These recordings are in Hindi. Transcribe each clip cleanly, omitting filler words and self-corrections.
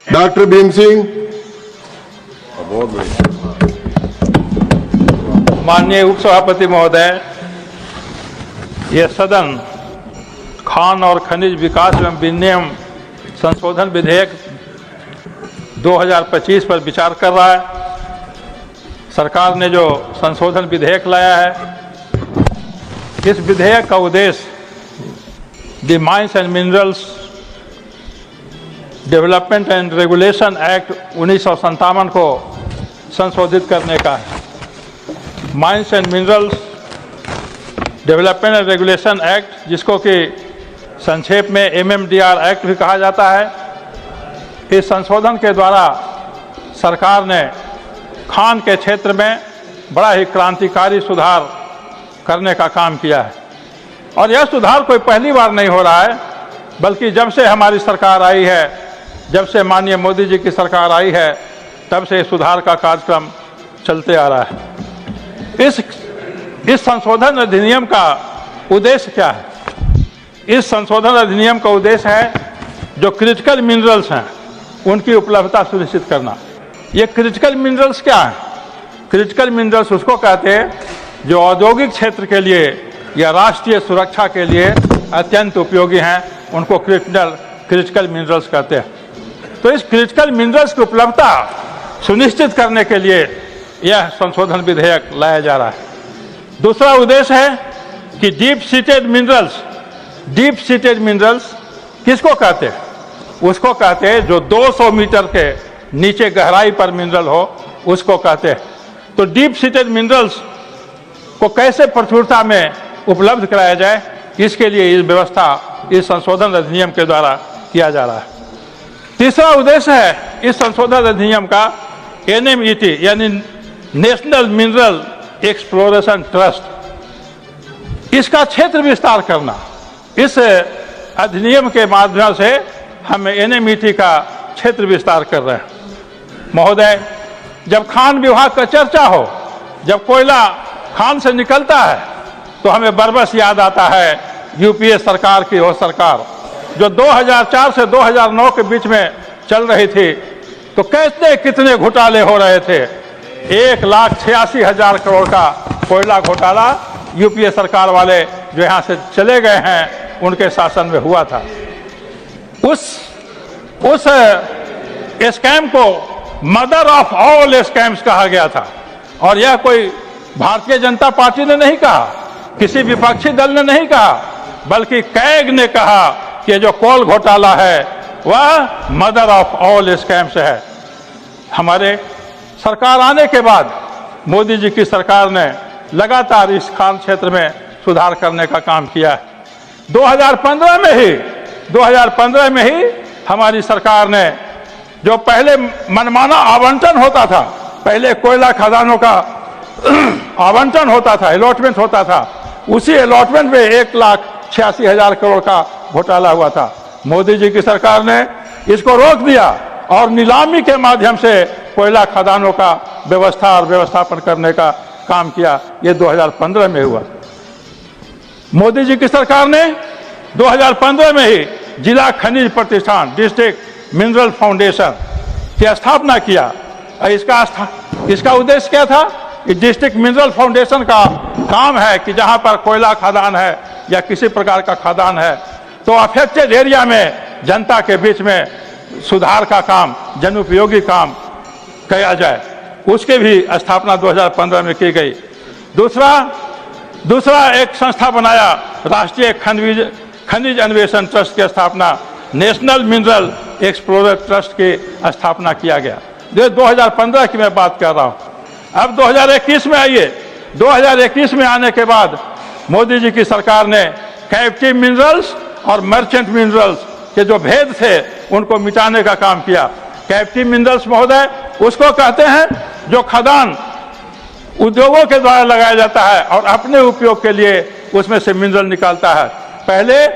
डॉक्टर भीम सिंह। माननीय उपसभापति महोदय, ये सदन खान और खनिज विकास एवं विनियम संशोधन विधेयक 2025 पर विचार कर रहा है। सरकार ने जो संशोधन विधेयक लाया है, इस विधेयक का उद्देश्य the mines and minerals development and regulation act 1957 को संशोधित करने का है। Mines and minerals development and regulation act, जिसको कि संक्षेप में MMDR एक्ट भी कहा जाता है, इस संशोधन के द्वारा सरकार ने खान के क्षेत्र में बड़ा ही क्रांतिकारी सुधार करने का काम किया है। और यह सुधार कोई पहली बार नहीं हो रहा है, बल्कि जब से हमारी सरकार आई है, जब से माननीय मोदी जी की सरकार आई है, तब से सुधार का कार्यक्रम चलते आ रहा है। इस संशोधन अधिनियम का उद्देश्य क्या है? इस संशोधन अधिनियम का उद्देश्य है जो क्रिटिकल मिनरल्स हैं उनकी उपलब्धता सुनिश्चित करना। ये क्रिटिकल मिनरल्स क्या है? क्रिटिकल मिनरल्स उसको कहते हैं जो औद्योगिक क्षेत्र के लिए या राष्ट्रीय सुरक्षा के लिए अत्यंत उपयोगी हैं, उनको क्रिटिकल मिनरल्स कहते हैं। तो इस क्रिटिकल मिनरल्स की उपलब्धता सुनिश्चित करने के लिए यह संशोधन विधेयक लाया जा रहा है। दूसरा उद्देश्य है कि डीप सीटेड मिनरल्स किसको कहते हैं? उसको कहते हैं जो 200 मीटर के नीचे गहराई पर मिनरल हो, उसको कहते हैं। तो डीप सीटेड मिनरल्स को कैसे प्रचुरता में उपलब्ध कराया जाए, इसके लिए ये व्यवस्था इस संशोधन अधिनियम के द्वारा किया जा रहा है। तीसरा उद्देश्य है इस संशोधन अधिनियम का NMET यानी नेशनल मिनरल एक्सप्लोरेशन ट्रस्ट, इसका क्षेत्र विस्तार करना। इस अधिनियम के माध्यम से हम NMET का क्षेत्र विस्तार कर रहे हैं। महोदय, जब खान विभाग का चर्चा हो, जब कोयला खान से निकलता है, तो हमें बरबस याद आता है UPA सरकार की वो सरकार जो 2004 से 2009 के बीच में चल रही थी। तो कितने घोटाले हो रहे थे। 1,86,000 करोड़ का कोयला घोटाला UPA सरकार वाले जो यहाँ से चले गए हैं, उनके शासन में हुआ था। उस स्कैम को मदर ऑफ ऑल स्कैम्स कहा गया था। और यह कोई भारतीय जनता पार्टी ने नहीं कहा, किसी विपक्षी दल ने नहीं कहा, बल्कि कैग ने कहा कि जो कोल घोटाला है वह मदर ऑफ ऑल स्कैम्स है। हमारे सरकार आने के बाद मोदी जी की सरकार ने लगातार इस खान क्षेत्र में सुधार करने का काम किया है। 2015 में ही हमारी सरकार ने जो पहले मनमाना आवंटन होता था, पहले कोयला खदानों का आवंटन होता था, अलॉटमेंट होता था, उसी अलॉटमेंट में 1,86,000 करोड़ का घोटाला हुआ था। मोदी जी की सरकार ने इसको रोक दिया और नीलामी के माध्यम से कोयला खदानों का व्यवस्था और व्यवस्थापन करने का काम किया। ये 2015 में हुआ। मोदी जी की सरकार ने 2015 में ही जिला खनिज प्रतिष्ठान डिस्ट्रिक्ट मिनरल फाउंडेशन की स्थापना किया। इसका उद्देश्य क्या था कि डिस्ट्रिक्ट मिनरल फाउंडेशन का काम है कि जहां पर कोयला खदान है या किसी प्रकार का खदान है, तो अफेक्टेड एरिया में जनता के बीच में सुधार का काम, जनोपयोगी काम किया जाए। उसकी भी स्थापना 2015 में की गई। दूसरा एक संस्था बनाया, राष्ट्रीय खनिज अन्वेषण ट्रस्ट की स्थापना, नेशनल मिनरल एक्सप्लोरर ट्रस्ट की स्थापना किया गया। ये 2015 की मैं बात कर रहा हूँ। अब 2021 में आइए। 2021 में आने के बाद मोदी जी की सरकार ने कैप्टिव मिनरल्स और मर्चेंट मिनरल्स के जो भेद थे, उनको मिटाने का काम किया। कैप्टिव मिनरल्स महोदय उसको कहते हैं जो खदान उद्योगों के द्वारा लगाया जाता है और अपने उपयोग के लिए उसमें से मिनरल निकालता है। पहले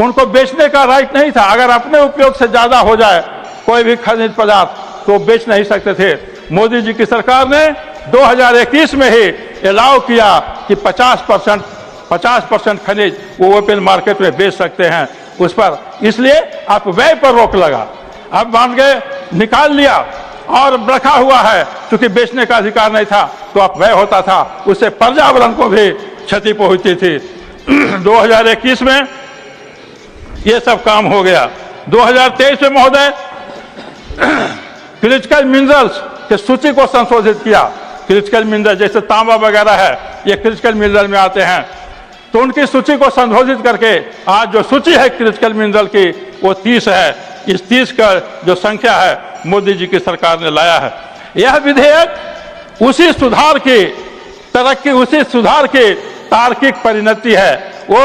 उनको बेचने का राइट नहीं था। अगर अपने उपयोग से ज़्यादा हो जाए कोई भी खनिज पदार्थ तो बेच नहीं सकते थे। मोदी जी की सरकार ने 2021 में ही अलाउ किया कि 50% खनिज वो ओपन मार्केट में बेच सकते हैं उस पर, इसलिए आप व्यय पर रोक लगा। अब मान गए निकाल लिया और रखा हुआ है, क्योंकि बेचने का अधिकार नहीं था तो अपव्यय होता था, उससे पर्यावरण को भी क्षति पहुंचती थी। 2021 में ये सब काम हो गया। 2023 में महोदय क्रिटिकल मिनरल्स की सूची को संशोधित किया। क्रिटिकल मिनरल जैसे तांबा वगैरह है, ये क्रिटिकल मिनरल में आते हैं, तो उनकी सूची को संशोधित करके आज जो सूची है क्रिटिकल मिनरल की वो 30 है। इस 30 का जो संख्या है मोदी जी की सरकार ने लाया है। यह विधेयक उसी सुधार की तरक्की, उसी सुधार की तार्किक परिणति है, वो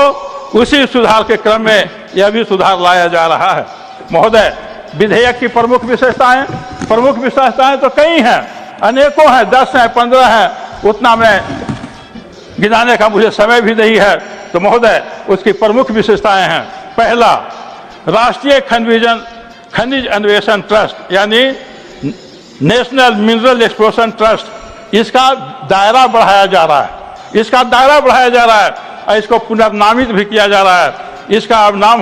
उसी सुधार के क्रम में यह भी सुधार लाया जा रहा है। महोदय, विधेयक की प्रमुख विशेषताएं तो कई हैं, अनेकों हैं, 10 हैं, 15 हैं, उतना मैं गिनाने का मुझे समय भी नहीं है। तो महोदय, उसकी प्रमुख विशेषताएं हैं। पहला, राष्ट्रीय खनिज अन्वेषण ट्रस्ट यानी नेशनल मिनरल एक्सप्लोरेशन ट्रस्ट, इसका दायरा बढ़ाया जा रहा है, और इसको पुनर्नामित भी किया जा रहा है। इसका अब नाम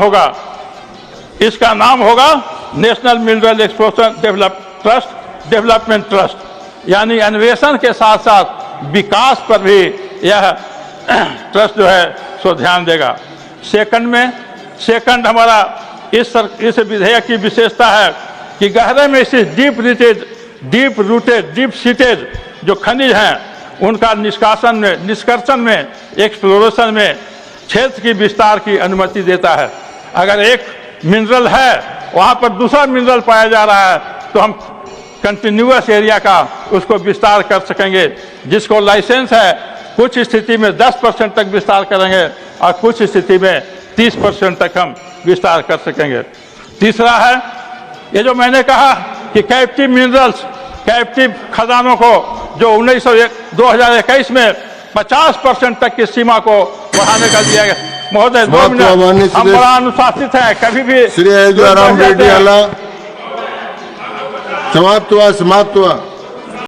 होगा national mineral exploration development trust, यानी अन्वेषण के साथ साथ विकास पर भी यह ट्रस्ट जो है सो ध्यान देगा। सेकंड हमारा इस विधेयक की विशेषता है कि गहरे में स्थित डीप सीटेड जो खनिज हैं उनका निष्कर्षण में एक्सप्लोरेशन में क्षेत्र की विस्तार की अनुमति देता है। अगर एक मिनरल है वहाँ पर दूसरा मिनरल पाया जा रहा है तो हम कंटिन्यूअस एरिया का उसको विस्तार कर सकेंगे। जिसको लाइसेंस है कुछ स्थिति में 10% तक विस्तार करेंगे और कुछ स्थिति में 30% तक हम विस्तार कर सकेंगे। तीसरा है ये जो मैंने कहा कि कैप्टिव मिनरल्स, कैप्टिव खदानों को जो 2021 में 50% तक की सीमा को बढ़ाने का दिया गया। महोदय 2 मिनट, हम बड़ा अनुशासित हैं, कभी भी श्री अयोध्या राम रेड्डी समाप्त हुआ।